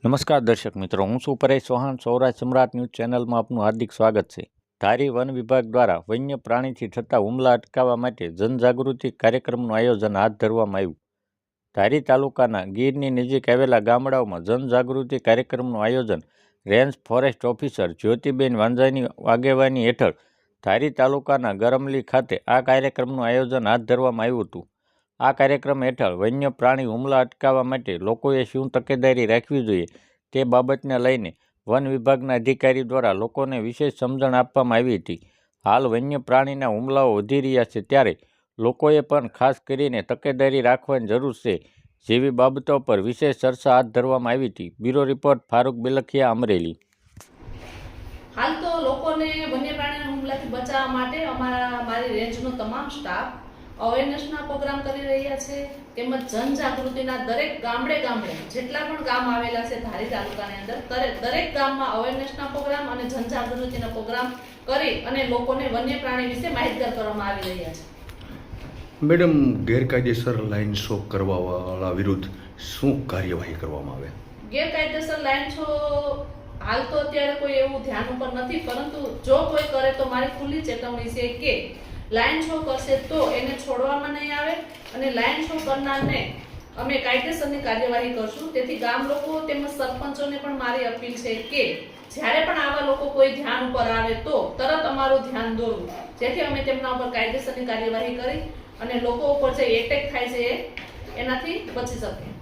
નમસ્કાર દર્શક મિત્રો, હું છું પરેશ ચૌહાણ. સૌરાષ્ટ્ર સમ્રાટ ન્યૂઝ ચેનલમાં આપનું હાર્દિક સ્વાગત છે. ધારી વન વિભાગ દ્વારા વન્ય પ્રાણીથી થતા હુમલા અટકાવવા માટે જનજાગૃતિ કાર્યક્રમનું આયોજન હાથ ધરવામાં આવ્યું. ધારી તાલુકાના ગીરની નજીક આવેલા ગામડાઓમાં જનજાગૃતિ કાર્યક્રમનું આયોજન રેન્જ ફોરેસ્ટ ઓફિસર જ્યોતિબેન વાંઝાની આગેવાની હેઠળ ધારી તાલુકાના ગરમલી ખાતે આ કાર્યક્રમનું આયોજન હાથ ધરવામાં આવ્યું હતું. આ કાર્યક્રમ હેઠળ વન્ય પ્રાણી હુમલા અટકાવવા માટે લોકોએ શું તકેદારી રાખવી જોઈએ તે બાબતને લઈને વન વિભાગના અધિકારી દ્વારા લોકોને વિશેષ સમજણ આપવામાં આવી હતી. હાલ વન્ય પ્રાણીના હુમલાઓ વધી રહ્યા છે, ત્યારે લોકોએ પણ ખાસ કરીને તકેદારી રાખવાની જરૂર છે, જેવી બાબતો પર વિશેષ ચર્ચા હાથ ધરવામાં આવી હતી. Bureau report Farooq Bilakhia, Amreli. હાલ તો લોકોને વન્ય પ્રાણીના હુમલાથી બચાવવા માટે મારી રેન્જનો તમામ સ્ટાફ અવેરનેસના પ્રોગ્રામ કરી રહ્યા છે, તેમજ જનજાગૃતિના દરેક ગામડે જેટલા પણ ગામ આવેલા છે ધારી તાલુકાની અંદર દરેક ગામમાં અવેરનેસના પ્રોગ્રામ અને જનજાગૃતિના પ્રોગ્રામ કરી અને લોકોને વન્ય પ્રાણી વિશે માહિતગાર કરવામાં આવી રહ્યા છે. મેડમ, ગેરકાયદેસર લાઇન શો કરવાવાળા વિરુદ્ધ શું કાર્યવાહી કરવામાં આવે? ગેરકાયદેસર લાઇન શો હાલ તો અત્યારે કોઈ એવું ધ્યાન ઉપર નથી, પરંતુ જો કોઈ કરે તો મારી ખુલ્લી ચેતવણી છે કે લાઇન શો કરશે તો એને છોડવામાં નહીં આવે અને લાઇન શો કરનારને અમે કાયદેસરની કાર્યવાહી કરશું. તેથી ગામ લોકો તેમજ સરપંચોને પણ મારી અપીલ છે કે જ્યારે પણ આવા લોકો કોઈ ધ્યાન ઉપર આવે તો તરત અમારું ધ્યાન દોરવું, જેથી અમે તેમના ઉપર કાયદેસરની કાર્યવાહી કરી અને લોકો ઉપર જે એટેક થાય છે એનાથી બચી શકે.